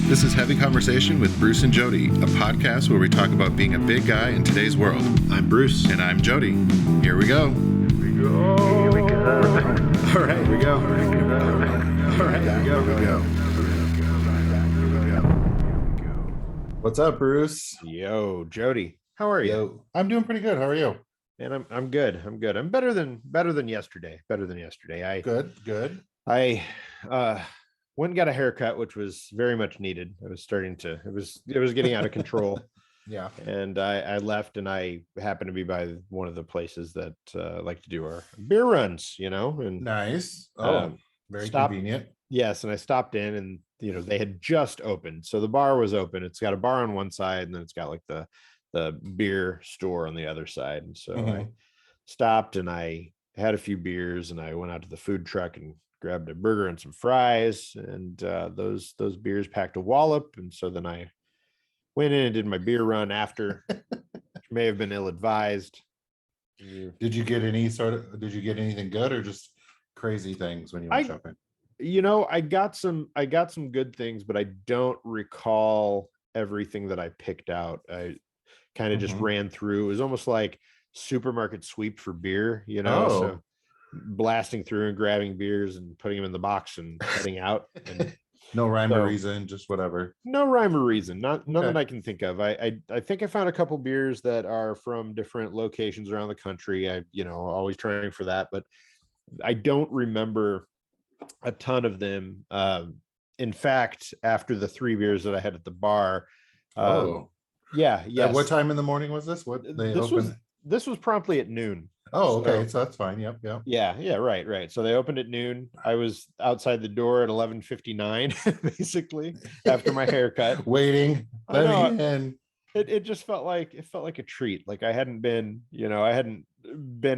This is Heavy Conversation with Bruce and Jody, a podcast where we talk about being a big guy in today's world. I'm Bruce. And I'm Jody. Here we go. Here we go. All right, here we go. All right, here we go. What's up, Bruce? Yo, Jody. How are you? Yo, I'm doing pretty good. How are you? And I'm good. I'm good. I'm better than yesterday. Good. I went and got a haircut, which was very much needed. I was it was getting out of control. Yeah. And I left, and I happened to be by one of the places that like to do our beer runs, and Nice. Very convenient. Yes, and I stopped in, and they had just opened. So the bar was open. It's got a bar on one side, and then it's got like the beer store on the other side. And so I stopped, and I had a few beers, and I went out to the food truck and grabbed a burger and some fries, and those beers packed a wallop. And so then I went in and did my beer run after, which may have been ill-advised. Did you get anything good, or just crazy things when you went shopping? I got some good things, but I don't recall everything that I picked out. I kind of just ran through. It was almost like supermarket sweep for beer, so blasting through and grabbing beers and putting them in the box and heading out. And no rhyme or reason, just whatever. No rhyme or reason. None that I can think of. I think I found a couple beers that are from different locations around the country. I always trying for that, but I don't remember a ton of them. In fact, after the 3 beers that I had at the bar, yes. At what time in the morning was this? This was promptly at noon. Oh, okay. So that's fine. Yep. Yeah. Right. So they opened at noon. I was outside the door at 11:59, basically, after my haircut, waiting. It just felt like a treat. Like I hadn't been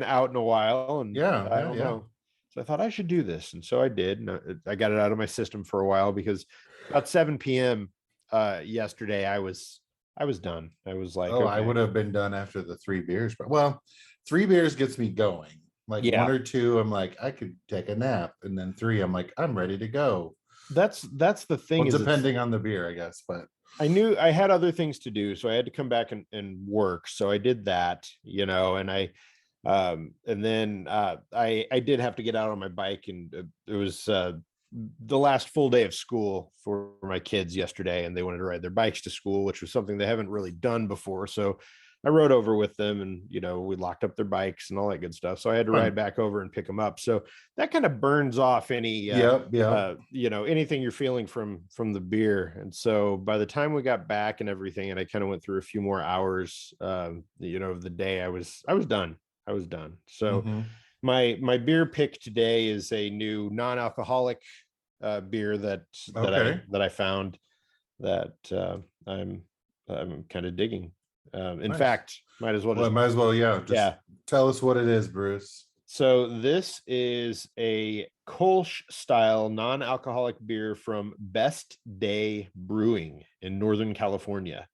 out in a while, and I don't know. So I thought I should do this, and so I did. And I got it out of my system for a while, because about 7 p.m. Yesterday I was done. I was like, okay. I would have been done after the 3 beers, but 3 beers gets me going. Like 1 or 2, I'm like, I could take a nap, and then 3, I'm like, I'm ready to go. That's the thing. Well, depending on the beer, I guess, but I knew I had other things to do, so I had to come back and work. So I did that, and I then I did have to get out on my bike, and it was the last full day of school for my kids yesterday, and they wanted to ride their bikes to school, which was something they haven't really done before. So I rode over with them, and we locked up their bikes and all that good stuff. So I had to ride back over and pick them up. So that kind of burns off any anything you're feeling from the beer. And so by the time we got back and everything, and I kind of went through a few more hours of the day, I was done. So my beer pick today is a new non-alcoholic beer that I found that I'm kind of digging. In fact, might as well. Yeah. Tell us what it is, Bruce. So this is a Kolsch style non-alcoholic beer from Best Day Brewing in Northern California.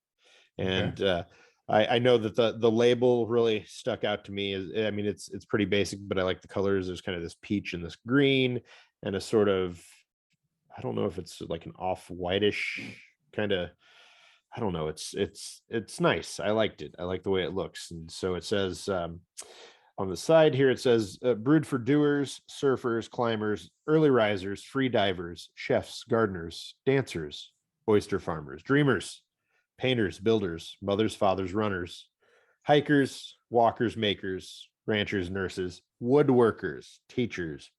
And I know that the label really stuck out to me. It's pretty basic, but I like the colors. There's kind of this peach and this green, and a sort of, I don't know if it's like an off-whitish kind of, I don't know. It's nice. I liked it. I like the way it looks. And so it says on the side here, it says brewed for doers, surfers, climbers, early risers, free divers, chefs, gardeners, dancers, oyster farmers, dreamers, painters, builders, mothers, fathers, runners, hikers, walkers, makers, ranchers, nurses, woodworkers, teachers,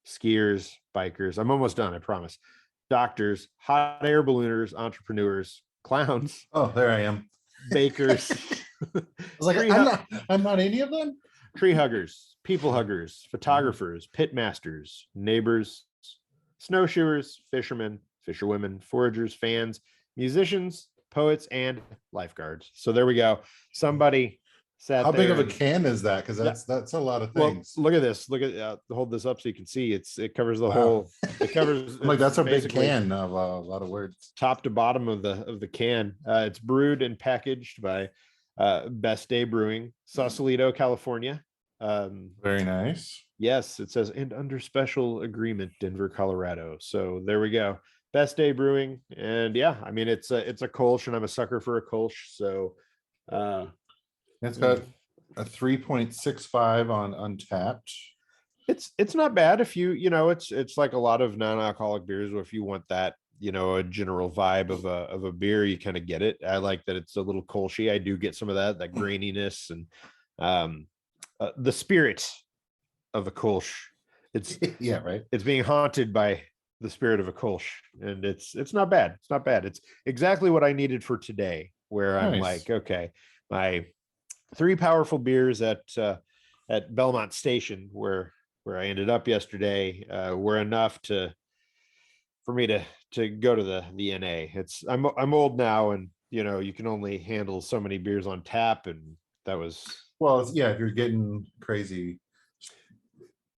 skiers, bikers. I'm almost done, I promise. Doctors, hot air ballooners, entrepreneurs, clowns. Oh, there I am. Bakers. I was like, I'm not any of them. Tree huggers, people huggers, photographers, pit masters, neighbors, snowshoers, fishermen, fisherwomen, foragers, fans, musicians, poets, and lifeguards. So there we go. Somebody sat How there. big of a can is that? Because that's a lot of things. Well, look at this. Look at hold this up so you can see. It covers the whole. It covers. I'm like, that's a big can of a lot of words. Top to bottom of the can. It's brewed and packaged by Best Day Brewing, Sausalito, California. Very nice. Yes, it says, and under special agreement, Denver, Colorado. So there we go. Best Day Brewing. And yeah, I mean, it's a Kolsch, and I'm a sucker for a Kolsch. So It's got a 3.65 on Untapped. it's not bad if it's like a lot of non-alcoholic beers. If you want that, a general vibe of a beer, you kind of get it. I like that it's a little Kolshy. I do get some of that graininess and the spirit of a Kolsch. It's Yeah, right. It's being haunted by the spirit of a Kolsch, and it's not bad. It's not bad. It's exactly what I needed for today, where I'm Nice. like, okay, my 3 powerful beers at Belmont Station, where I ended up yesterday, were enough for me to go to the NA. I'm old now, and you can only handle so many beers on tap, and that was Yeah, if you're getting crazy,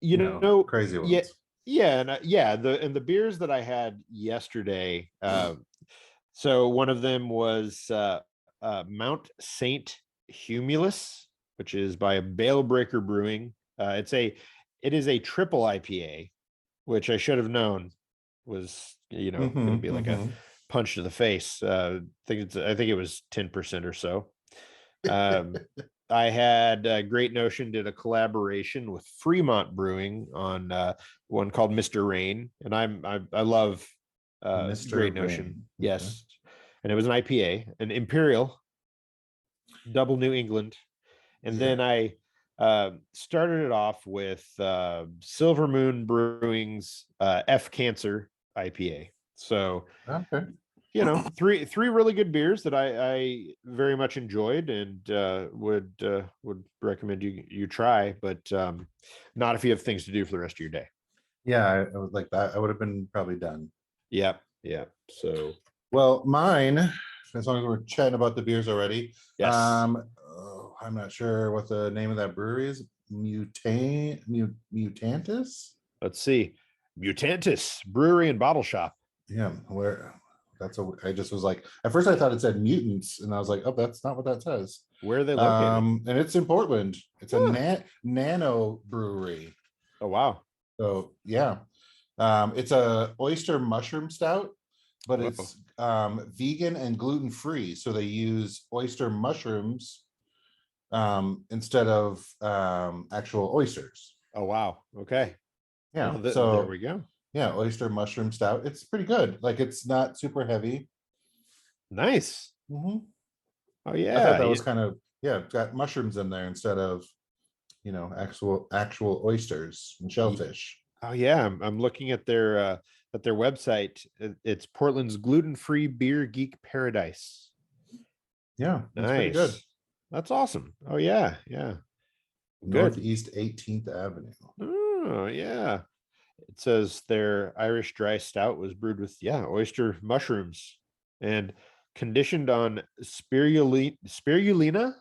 crazy ones. the beers that I had yesterday. So one of them was Mount Saint Humulus, which is by Bale Breaker Brewing. It is a triple IPA, which I should have known was going to be like a punch to the face. I think it was 10% or so. I had Great Notion did a collaboration with Fremont Brewing on one called Mr. Rain, and I love Mr. Great Rain. Notion. Yes, and it was an IPA, an Imperial Double New England, and then I started it off with Silver Moon Brewing's F Cancer IPA. So Okay. three really good beers that I very much enjoyed, and would recommend you try, but not if you have things to do for the rest of your day. Yeah, I was like that. I would have been probably done. Yeah. So, well, mine, as long as we're chatting about the beers already. yes. I'm not sure what the name of that brewery is. Mutantis. Let's see, Mutantis Brewery and Bottle Shop. Yeah, I just was like, at first I thought it said mutants, and I was like, oh, that's not what that says. Where are they located? And it's in Portland. It's a nano brewery. Oh wow. So yeah, it's a oyster mushroom stout, but it's vegan and gluten free. So they use oyster mushrooms instead of actual oysters. Oh wow. Okay. Yeah. Well, So there we go. Yeah, oyster mushroom stout. It's pretty good. Like, it's not super heavy. Nice. Oh yeah. I thought that was kind of it's got mushrooms in there instead of actual oysters and shellfish. Oh yeah, I'm looking at their website. It's Portland's gluten-free beer geek paradise. Yeah, that's pretty good. That's awesome. Oh yeah. Northeast 18th Avenue. Oh yeah. It says their Irish dry stout was brewed with oyster mushrooms and conditioned on spirulina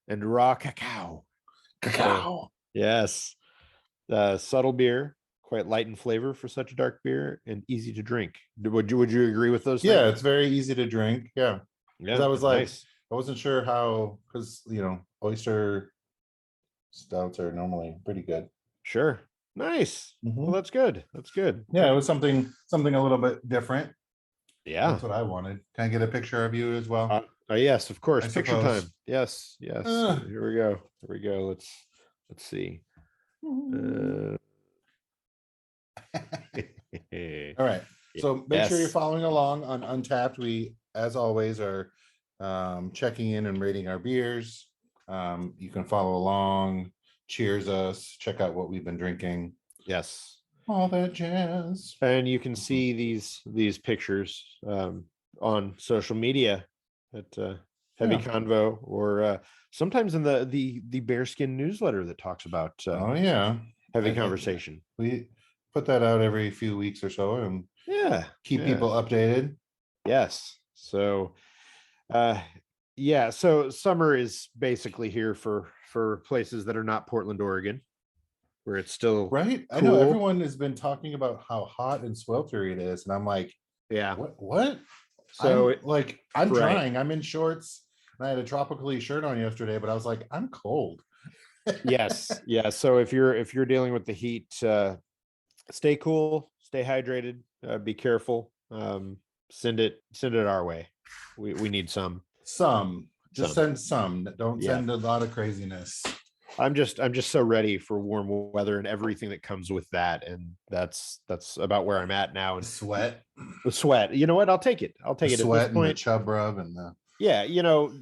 and raw cacao. Yes. Subtle beer, quite light in flavor for such a dark beer, and easy to drink. Would you agree with those things? Yeah, it's very easy to drink. Yeah. I was like, nice. I wasn't sure how, because oyster stouts are normally pretty good. Sure. Nice. Well, that's good. Yeah, it was something a little bit different. Yeah, that's what I wanted. Can I get a picture of you as well? Yes, of course. I Picture suppose. time. Yes. Here we go. Let's see. All right. So make sure you're following along on Untapped. We, as always, are checking in and rating our beers. You can follow along, cheers us, check out what we've been drinking. Yes. All that jazz. And you can see these pictures on social media at Heavy Convo, or sometimes in the Bearskin newsletter that talks about Heavy Conversation. We put that out every few weeks or so and keep people updated. Yes. So so summer is basically here for places that are not Portland, Oregon, where it's still right. Cool. I know everyone has been talking about how hot and sweltery it is, and I'm like, what? So I'm trying. I'm in shorts. I had a tropically shirt on yesterday, but I was like, I'm cold. Yes. So if you're dealing with the heat, stay cool, stay hydrated, be careful. send it our way. We need some. Just send some. Don't send a lot of craziness. I'm just so ready for warm weather and everything that comes with that, and that's about where I'm at now. And the sweat, you know what? I'll take it. At this Sweat and the point. chub rub and the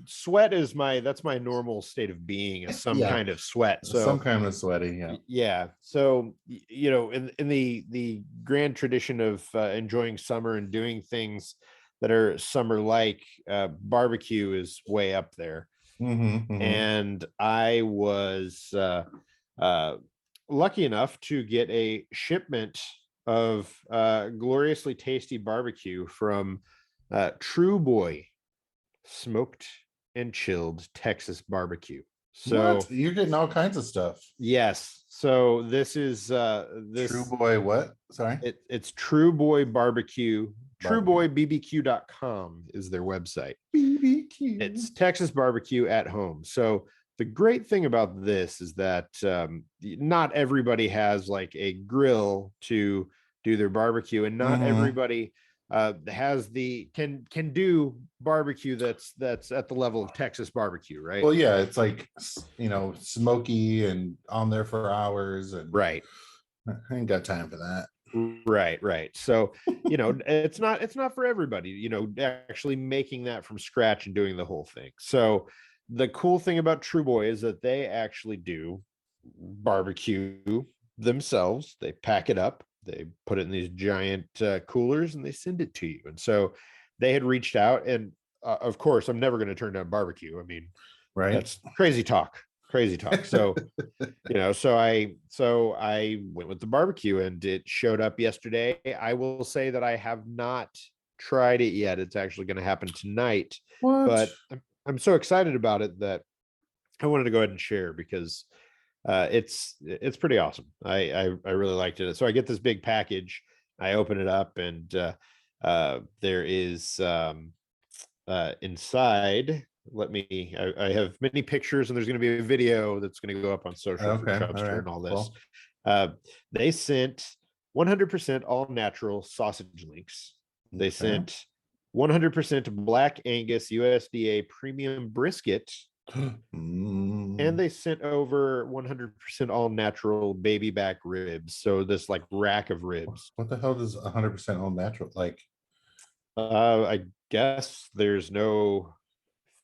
Sweat is that's my normal state of being, is some kind of sweat. So some kind of sweaty. Yeah. So in the grand tradition of enjoying summer and doing things that are summer like, barbecue is way up there. And I was lucky enough to get a shipment of gloriously tasty barbecue from Truboy Smoked and Chilled Texas Barbecue. So what? You're getting all kinds of stuff. Yes. So this is Truboy what? Sorry. It's Truboy BBQ. TruboyBBQ.com is their website. BBQ. It's Texas barbecue at home. So the great thing about this is that not everybody has like a grill to do their barbecue, and not everybody has can do barbecue that's at the level of Texas barbecue, right? Well, yeah, it's like, smoky and on there for hours, and right. I ain't got time for that. Right. So, it's not for everybody, actually making that from scratch and doing the whole thing. So the cool thing about Truboy is that they actually do barbecue themselves. They pack it up, they put it in these giant coolers, and they send it to you. And so they had reached out, and of course, I'm never going to turn down barbecue. I mean, right? That's crazy talk. So, so I went with the barbecue, and it showed up yesterday. I will say that I have not tried it yet. It's actually going to happen tonight. What? But I'm so excited about it that I wanted to go ahead and share, because it's pretty awesome. I really liked it. So I get this big package, I open it up, and there is inside. I have many pictures, and there's going to be a video that's going to go up on social for Chubster and all this. Cool. They sent 100% all natural sausage links. They sent 100% Black Angus USDA premium brisket. And they sent over 100% all natural baby back ribs. So this like rack of ribs. What the hell does 100% all natural like? I guess there's no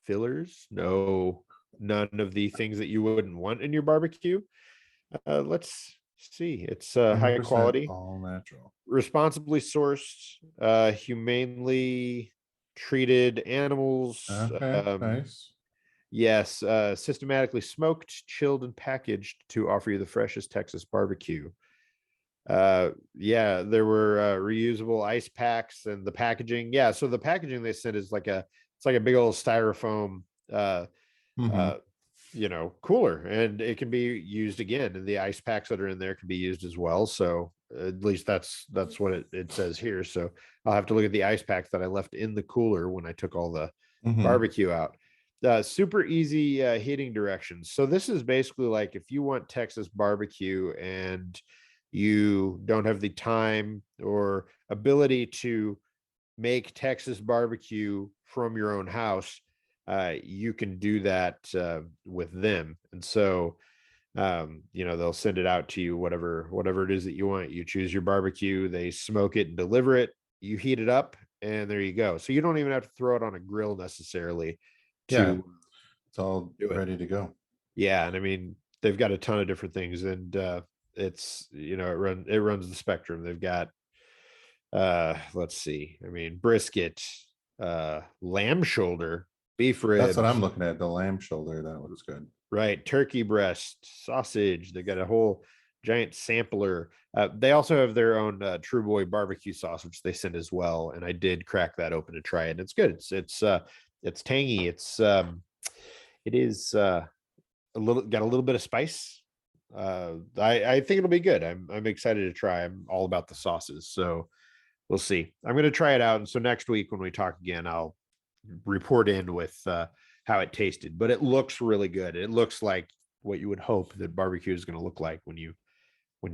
fillers, none of the things that you wouldn't want in your barbecue. Let's see. It's high quality, all natural, responsibly sourced, humanely treated animals. Nice. Yes, systematically smoked, chilled, and packaged to offer you the freshest Texas barbecue. There were reusable ice packs, and the packaging. Yeah, so the packaging they sent is like a big old styrofoam cooler, and it can be used again, and the ice packs that are in there can be used as well. So at least that's what it says here. So I'll have to look at the ice packs that I left in the cooler when I took all the barbecue out. Super easy heating directions. So this is basically like if you want Texas barbecue and you don't have the time or ability to make Texas barbecue from your own house, you can do that with them. And so they'll send it out to you, whatever it is that you want. You choose your barbecue, they smoke it and deliver it, you heat it up, and there you go. So you don't even have to throw it on a grill necessarily. It's all ready to go. Yeah, and I mean, they've got a ton of different things, and it's it runs the spectrum. They've got let's see, I mean, brisket, lamb shoulder, beef ribs. That's what I'm looking at, the lamb shoulder. That looks good. Right, turkey breast, sausage. They've got a whole giant sampler. They also have their own Truboy barbecue sauce, which they send as well, and I did crack that open to try it, and it's good. It's tangy. It is got a little bit of spice. I think it'll be good. I'm excited to try. I'm all about the sauces, so we'll see. I'm going to try it out, and so next week when we talk again, I'll report in with how it tasted. But it looks really good. It looks like what you would hope that barbecue is going to look like when you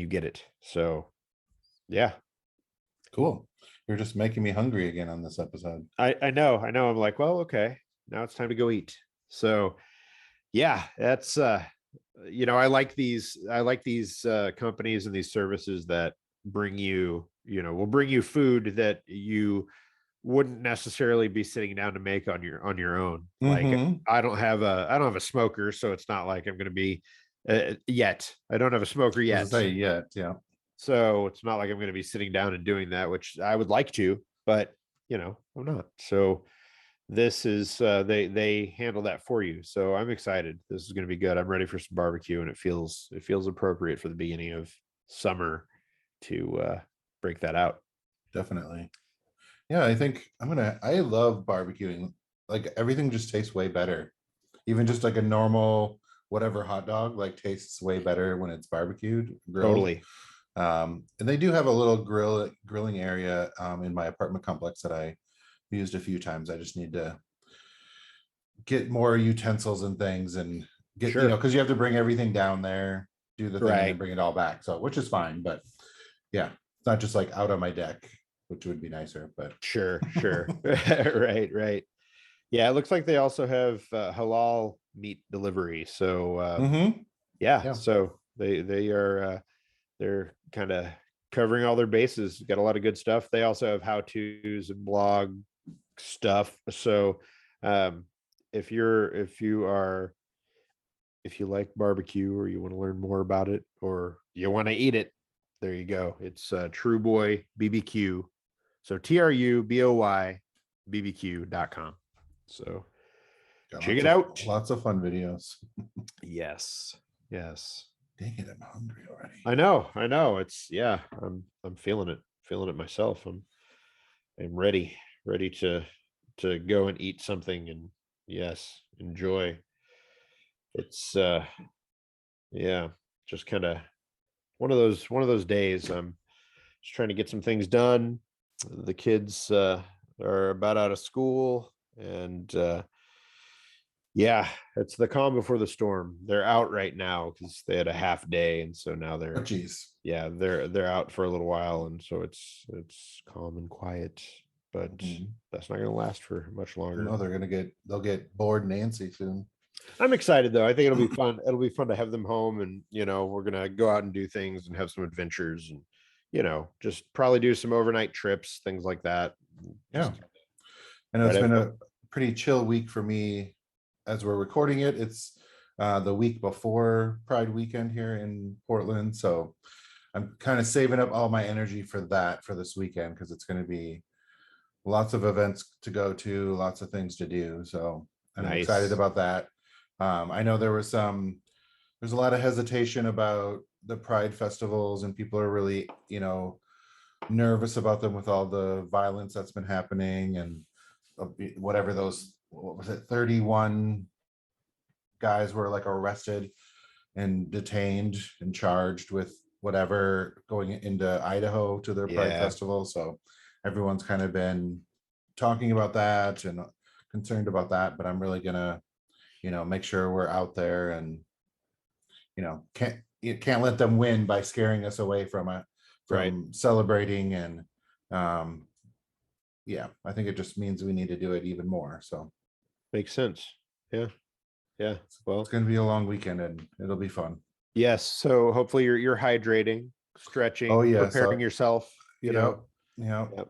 get it. So, yeah, cool. You're just making me hungry again on this episode. I know. I'm like, well, okay, now it's time to go eat. So yeah, that's I like these companies and these services that bring you, will bring you food that you wouldn't necessarily be sitting down to make on your own. Like Mm-hmm. I don't have a smoker, so it's not like I'm going to be yet. I don't have a smoker As I yet. say, yeah. So it's not like I'm going to be sitting down and doing that, which I would like to, but I'm not. So this is they handle that for you. So I'm excited. This is going to be good. I'm ready for some barbecue, and it feels appropriate for the beginning of summer to break that out. Definitely. Yeah, I think I love barbecuing. Like everything just tastes way better. Even just like a normal whatever hot dog like tastes way better when it's barbecued, grilled. Totally. And they do have a little grilling area in my apartment complex that I used a few times. I just need to get more utensils and things and get, Sure. because you have to bring everything down there, do the thing, and then Right. bring it all back. So, which is fine, but yeah, it's not just like out on my deck, which would be nicer, but Sure. Right. Yeah, it looks like they also have halal meat delivery. So Mhm. yeah, Yeah. so they are they're kind of covering all their bases. Got a lot of good stuff. They also have how to's and blog stuff. So if you like barbecue, or you want to learn more about it, or you want to eat it, there you go. It's Truboy BBQ. So TRUBOY BBQ.com. So Got check it out. Lots of fun videos. Yes. Dang it, I'm hungry already. I know. It's I'm feeling it myself. I'm ready to go and eat something and yes, enjoy. It's yeah, just kind of one of those days. I'm just trying to get some things done. The kids are about out of school, and yeah, it's the calm before the storm. They're out right now because they had a half day, and so now Oh, they're geez. they're out for a little while, and so it's calm and quiet. But Mhm. that's not going to last for much longer. No, they'll get bored Nancy soon. I'm excited though. I think it'll be fun. It'll be fun to have them home, and we're gonna go out and do things and have some adventures, and just probably do some overnight trips, things like that. Yeah. Just I know it's try to been have a pretty chill week for me as we're recording it. It's the week before Pride weekend here in Portland. So I'm kind of saving up all my energy for that for this weekend because it's going to be lots of events to go to, lots of things to do. So I'm excited nice. about that. I know there's a lot of hesitation about the Pride festivals, and people are really, nervous about them with all the violence that's been happening and whatever what was it, 31 guys were like arrested and detained and charged with whatever going into Idaho to their Pride Yeah, festival. So everyone's kind of been talking about that and concerned about that, but I'm really gonna, make sure we're out there and, you can't let them win by scaring us away from it, right. from celebrating. And yeah, I think it just means we need to do it even more. So Makes sense. Yeah. Well, it's going to be a long weekend and it'll be fun. yes. So hopefully you're hydrating, stretching, Oh yeah, preparing yourself. yeah. Yep.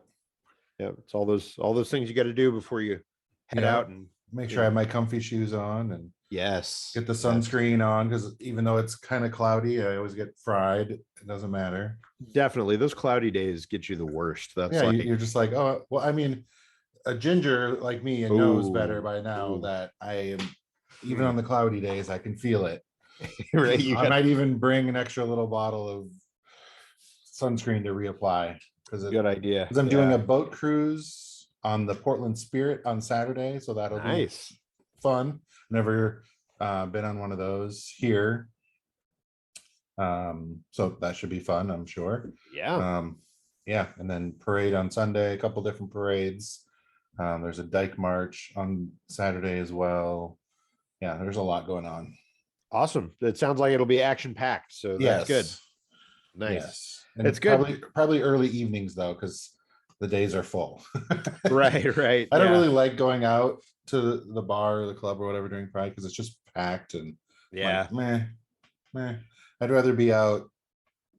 It's all those things you got to do before you head Yeah, out and make sure I have my comfy shoes on and yes, get the yes. sunscreen on, because even though it's kind of cloudy, I always get fried. It doesn't matter. Definitely, those cloudy days get you the worst. That's Yeah, like, you're just like, oh well, I mean, a ginger like me and knows better by now that I am, even on the cloudy days, I can feel it. right. You I got might even bring an extra little bottle of sunscreen to reapply good idea. because I'm doing a boat cruise on the Portland Spirit on Saturday, so that'll be Nice. fun. Never been on one of those here, so that should be fun, I'm sure. Yeah, and then parade on Sunday, a couple different parades. There's a Dyke March on Saturday as well. Yeah, there's a lot going on. Awesome. It sounds like it'll be action packed. So that's good. Yes. Nice. Yes. And It's good. probably early evenings though, because the days are full. Right. I don't really like going out to the bar or the club or whatever during Pride because it's just packed and Yeah. like, meh. I'd rather be out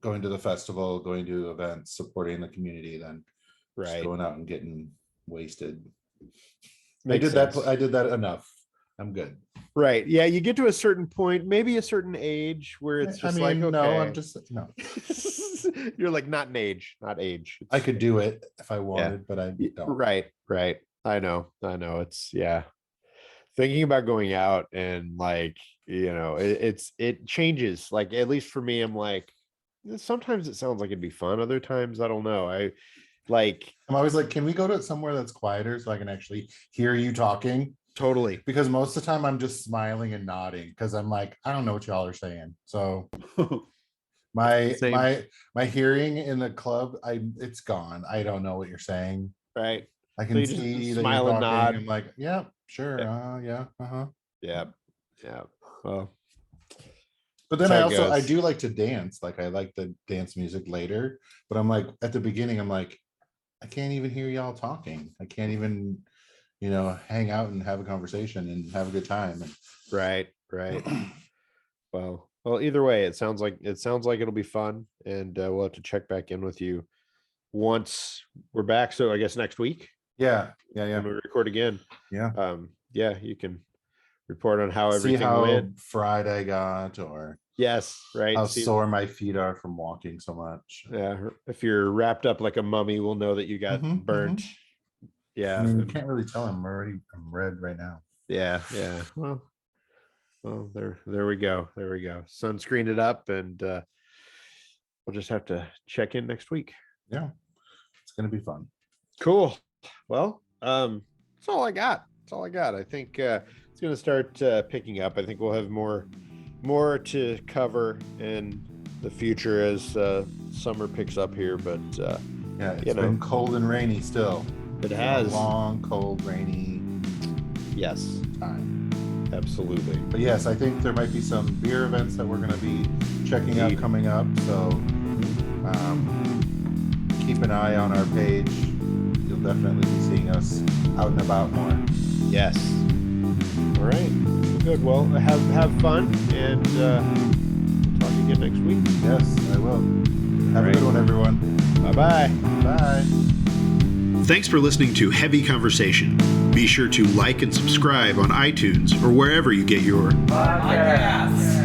going to the festival, going to events, supporting the community than just Right. going out and getting wasted. Makes I sense. did that enough. I'm good. Right. Yeah. You get to a certain point, maybe a certain age where it's just like, okay. no, I'm just no. You're like, not age. I could do it if I wanted, but I don't. Right. I know. It's thinking about going out and like, it changes. Like, at least for me, I'm like, sometimes it sounds like it'd be fun. Other times, I don't know. I'm always like, can we go to somewhere that's quieter so I can actually hear you talking? Totally. Because most of the time I'm just smiling and nodding because I'm like, I don't know what y'all are saying. So my hearing in the club, it's gone. I don't know what you're saying. Right. I can see that smile you're and talking. nod. I'm like, yeah, sure. Yeah. Yeah. Well, but then I do like to dance. Like, I like the dance music later, but I'm like, at the beginning, I'm like, I can't even hear y'all talking. I can't even, hang out and have a conversation and have a good time. Right. Well, either way, it sounds like it'll be fun, and we'll have to check back in with you once we're back. So I guess next week. Yeah. When we record again. Yeah. You can report on how See everything how went. Friday got, or yes, right. How sore my feet are from walking so much. Yeah, if you're wrapped up like a mummy, we'll know that you got burnt. Yeah, I mean, you can't really tell. I'm red right now. Yeah. Well, there we go. Sunscreen it up, and we'll just have to check in next week. Yeah, it's gonna be fun. Cool. Well, that's all I got. I think it's gonna start picking up. I think we'll have more to cover in the future as summer picks up here. But yeah, it's been cold and rainy still. It has long, cold, rainy. Yes. Time. Absolutely. But yes, I think there might be some beer events that we're going to be checking out coming up. So keep an eye on our page. You'll definitely be seeing us out and about more. Yes. All right. Good. Well, have fun, and we'll talk again next week. Yes, I will. Have a good one, everyone. Bye-bye. Bye. Thanks for listening to Heavy Conversation. Be sure to like and subscribe on iTunes or wherever you get your Podcasts.